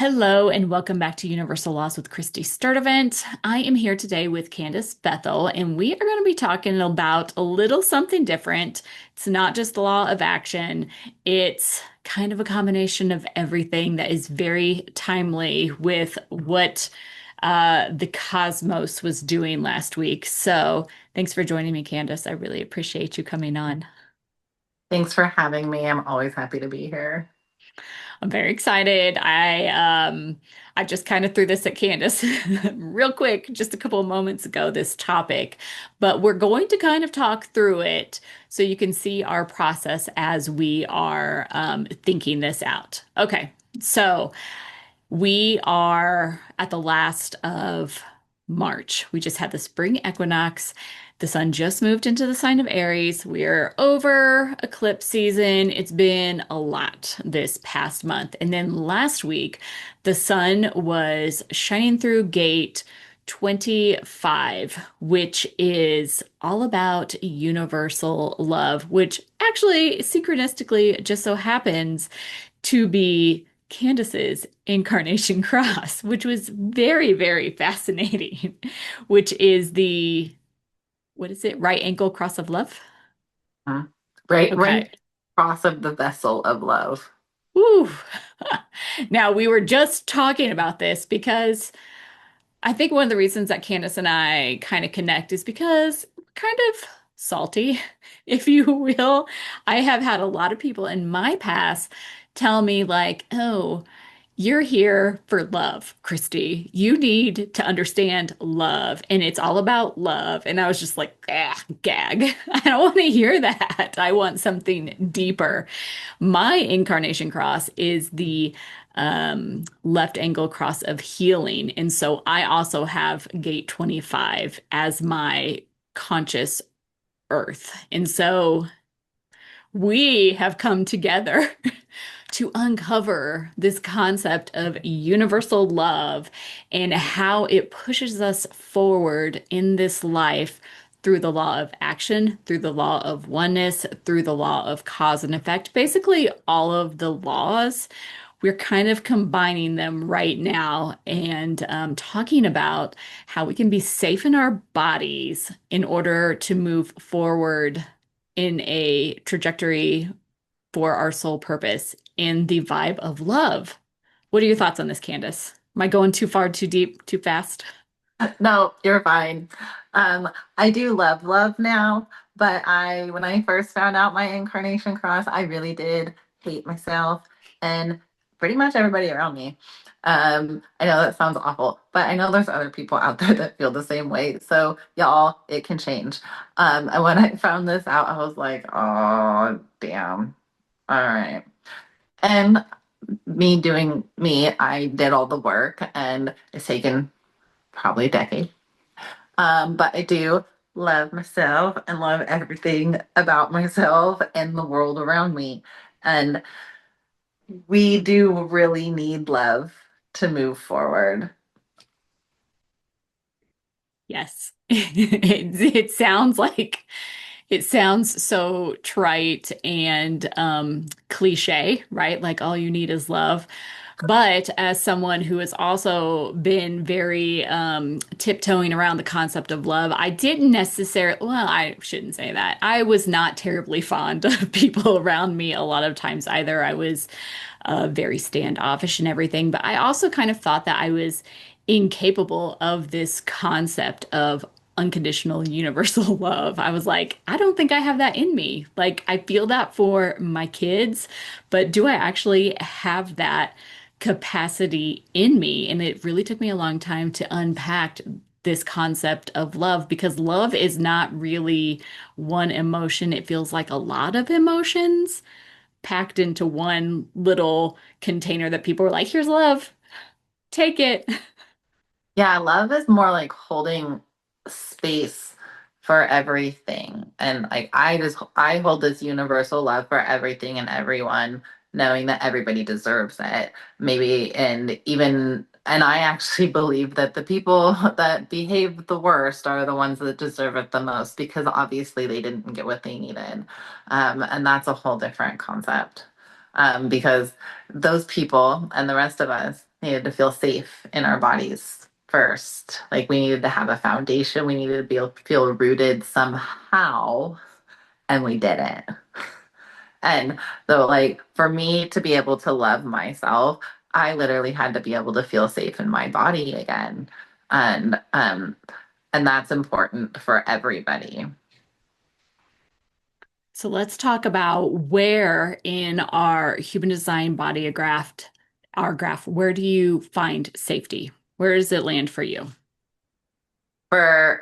Hello and welcome back to Universal Laws with Christy Sturdivant. I am here today with Candace Bethel, and we are going to be talking about a little something different. It's not just the law of action, it's kind of a combination of everything that is very timely with what the cosmos was doing last week. So thanks for joining me, Candace. I really appreciate you coming on. Thanks for having me. I'm always happy to be here. I'm very excited. I just kind of threw this at Candace real quick just a couple of moments ago, this topic, but we're going to kind of talk through it so you can see our process as we are thinking this out. Okay, so we are at the last of March. We just had the spring equinox. The sun just moved into the sign of Aries. We're over eclipse season. It's been a lot this past month. And then last week, the sun was shining through gate 25, which is all about universal love, which actually synchronistically just so happens to be Candace's incarnation cross, which was very, very fascinating, which is the, what is it? Right ankle cross of love? Huh? Right Okay. cross of the vessel of love. Woo. Now, we were just talking about this because I think one of the reasons that Candace and I kind of connect is because we're kind of salty, if you will. I have had a lot of people in my past tell me, like, oh, you're here for love, Christy. You need to understand love, and it's all about love. And I was just like, ah, gag. I don't want to hear that. I want something deeper. My incarnation cross is the left angle cross of healing. And so I also have gate 25 as my conscious earth. And so we have come together to uncover this concept of universal love and how it pushes us forward in this life through the law of action, through the law of oneness, through the law of cause and effect. Basically, all of the laws, we're kind of combining them right now and talking about how we can be safe in our bodies in order to move forward in a trajectory for our sole purpose in the vibe of love. What are your thoughts on this, Candace? Am I going too far, too deep, too fast? No, you're fine. I do love now, but when I first found out my incarnation cross, I really did hate myself and pretty much everybody around me. I know that sounds awful, but I know there's other people out there that feel the same way. So y'all, it can change. And when I found this out, I was like, oh, damn. All right. And me doing me, I did all the work and it's taken probably a decade. But I do love myself and love everything about myself and the world around me. And we do really need love to move forward. Yes. It sounds like it sounds so trite and cliche, right? Like all you need is love. But as someone who has also been very tiptoeing around the concept of love, I didn't necessarily, well, I shouldn't say that. I was not terribly fond of people around me a lot of times either. I was very standoffish and everything, but I also kind of thought that I was incapable of this concept of unconditional universal love. I was like, I don't think I have that in me. Like, I feel that for my kids, but do I actually have that capacity in me? And it really took me a long time to unpack this concept of love because love is not really one emotion. It feels like a lot of emotions packed into one little container that people were like, here's love, take it. Yeah, love is more like holding space for everything. And like I hold this universal love for everything and everyone, knowing that everybody deserves it. Maybe and I actually believe that the people that behave the worst are the ones that deserve it the most because obviously they didn't get what they needed. And that's a whole different concept. Because those people and the rest of us needed to feel safe in our bodies first. Like we needed to have a foundation. We needed to feel rooted somehow, and we didn't. And so, like, for me to be able to love myself, I literally had to be able to feel safe in my body again. And and that's important for everybody. So let's talk about where in our human design body our graph, where do you find safety? Where does it land for you? For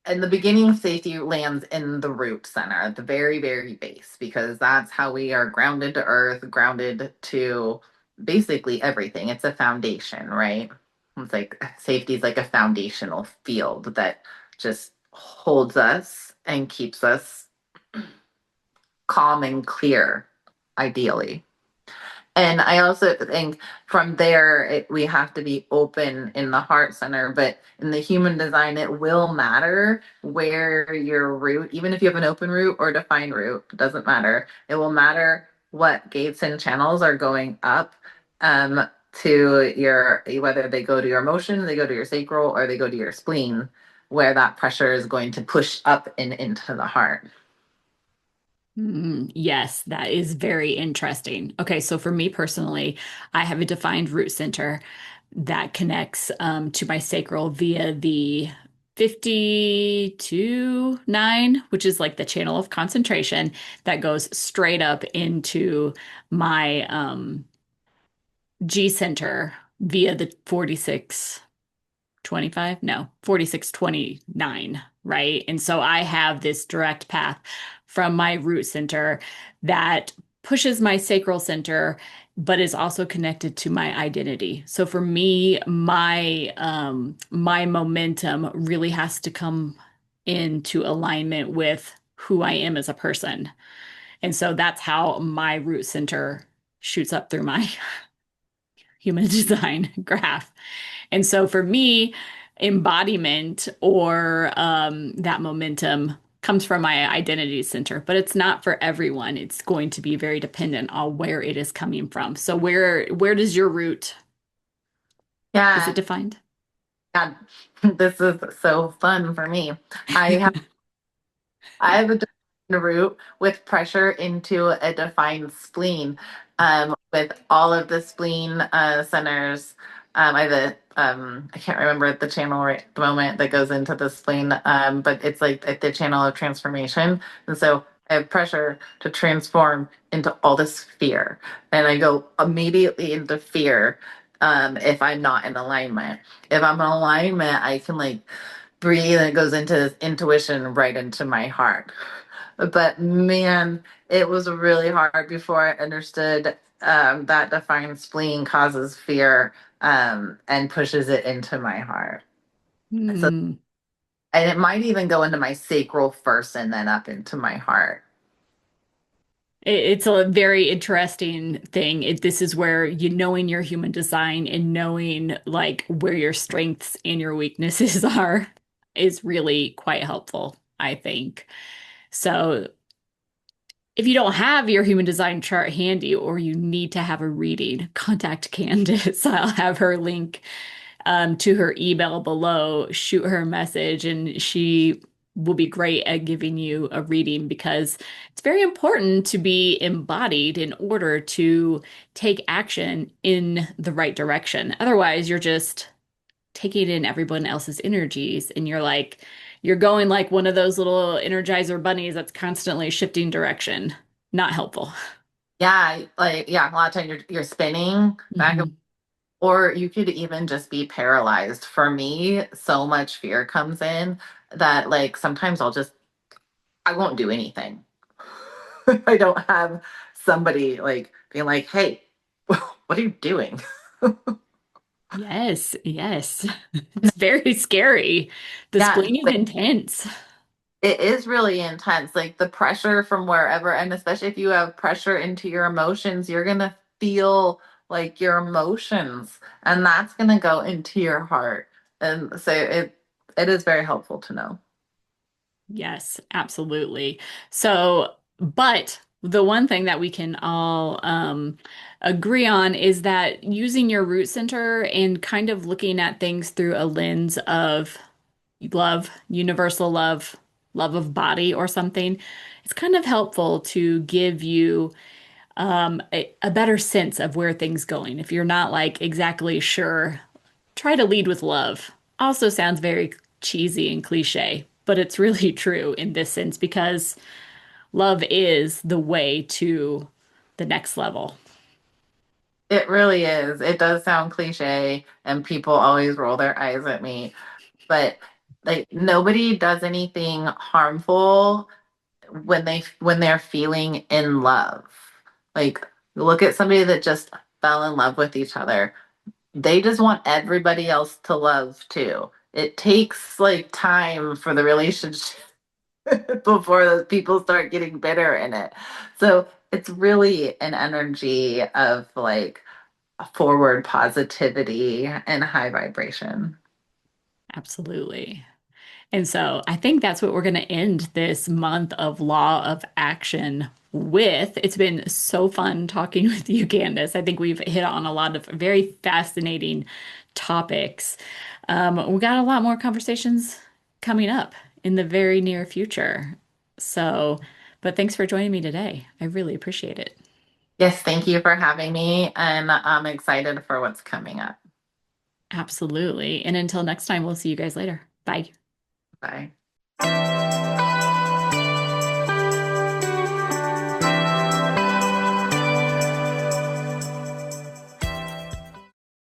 in the beginning, safety lands in the root center, at the very, very base, because that's how we are grounded to earth, grounded to basically everything. It's a foundation, right? It's like safety is like a foundational field that just holds us and keeps us calm and clear, ideally. And I also think from there, we have to be open in the heart center. But in the human design, it will matter where your root, even if you have an open root or defined root, it doesn't matter. It will matter what gates and channels are going up to your, whether they go to your emotion, they go to your sacral, or they go to your spleen, where that pressure is going to push up and into the heart. Yes, that is very interesting. Okay, so for me personally, I have a defined root center that connects to my sacral via the 52-9, which is like the channel of concentration that goes straight up into my G center via the 46-25, no, 46-29, right? And so I have this direct path from my root center that pushes my sacral center, but is also connected to my identity. So for me, my momentum really has to come into alignment with who I am as a person. And so that's how my root center shoots up through my human design graph. And so for me, embodiment or that momentum comes from my identity center, but it's not for everyone. It's going to be very dependent on where it is coming from. So where does your root, is it Yeah, defined? yeah, this is so fun for me. I have I have a defined root with pressure into a defined spleen, with all of the spleen centers. I have I can't remember the channel right at the moment that goes into the spleen, but it's like at the channel of transformation. And so I have pressure to transform into all this fear. And I go immediately into fear if I'm not in alignment. If I'm in alignment, I can like breathe and it goes into intuition right into my heart. But man, it was really hard before I understood that defined spleen causes fear and pushes it into my heart. So, Hmm. and it might even go into my sacral first and then up into my heart. It's a very interesting thing. This is where you knowing your human design and knowing like where your strengths and your weaknesses are is really quite helpful, I think. So if you don't have your human design chart handy or you need to have a reading, contact Candace. I'll have her link to her email below. Shoot her a message, and she will be great at giving you a reading because it's very important to be embodied in order to take action in the right direction. Otherwise, you're just taking in everyone else's energies and you're going like one of those little energizer bunnies that's constantly shifting direction. Not helpful. Yeah, like yeah, a lot of times you're spinning back, Mhm. or you could even just be paralyzed. For me, so much fear comes in that like sometimes I won't do anything. I don't have somebody like being like, "Hey, what are you doing?" Yes, yes. It's very scary. The Yeah, spleen is like, intense. it is really intense. Like the pressure from wherever, and especially if you have pressure into your emotions, you're gonna feel like your emotions, and that's gonna go into your heart. And so it is very helpful to know. Yes, absolutely. So, but The one thing that we can all agree on is that using your root center and kind of looking at things through a lens of love, universal love, love of body or something, it's kind of helpful to give you a better sense of where things going. If you're not like exactly sure, try to lead with love. Also sounds very cheesy and cliche, but it's really true in this sense because love is the way to the next level. It really is. It does sound cliche, and people always roll their eyes at me, but like nobody does anything harmful when they're feeling in love. Like look at somebody that just fell in love with each other. They just want everybody else to love too. It takes like time for the relationship before those people start getting bitter in it. So it's really an energy of like forward positivity and high vibration. Absolutely. And so I think that's what we're going to end this month of Law of Action with. It's been so fun talking with you, Candace. I think we've hit on a lot of very fascinating topics. We got a lot more conversations coming up in the very near future. So, but thanks for joining me today. I really appreciate it. Yes, thank you for having me, and I'm excited for what's coming up. Absolutely. And until next time, we'll see you guys later. Bye. Bye.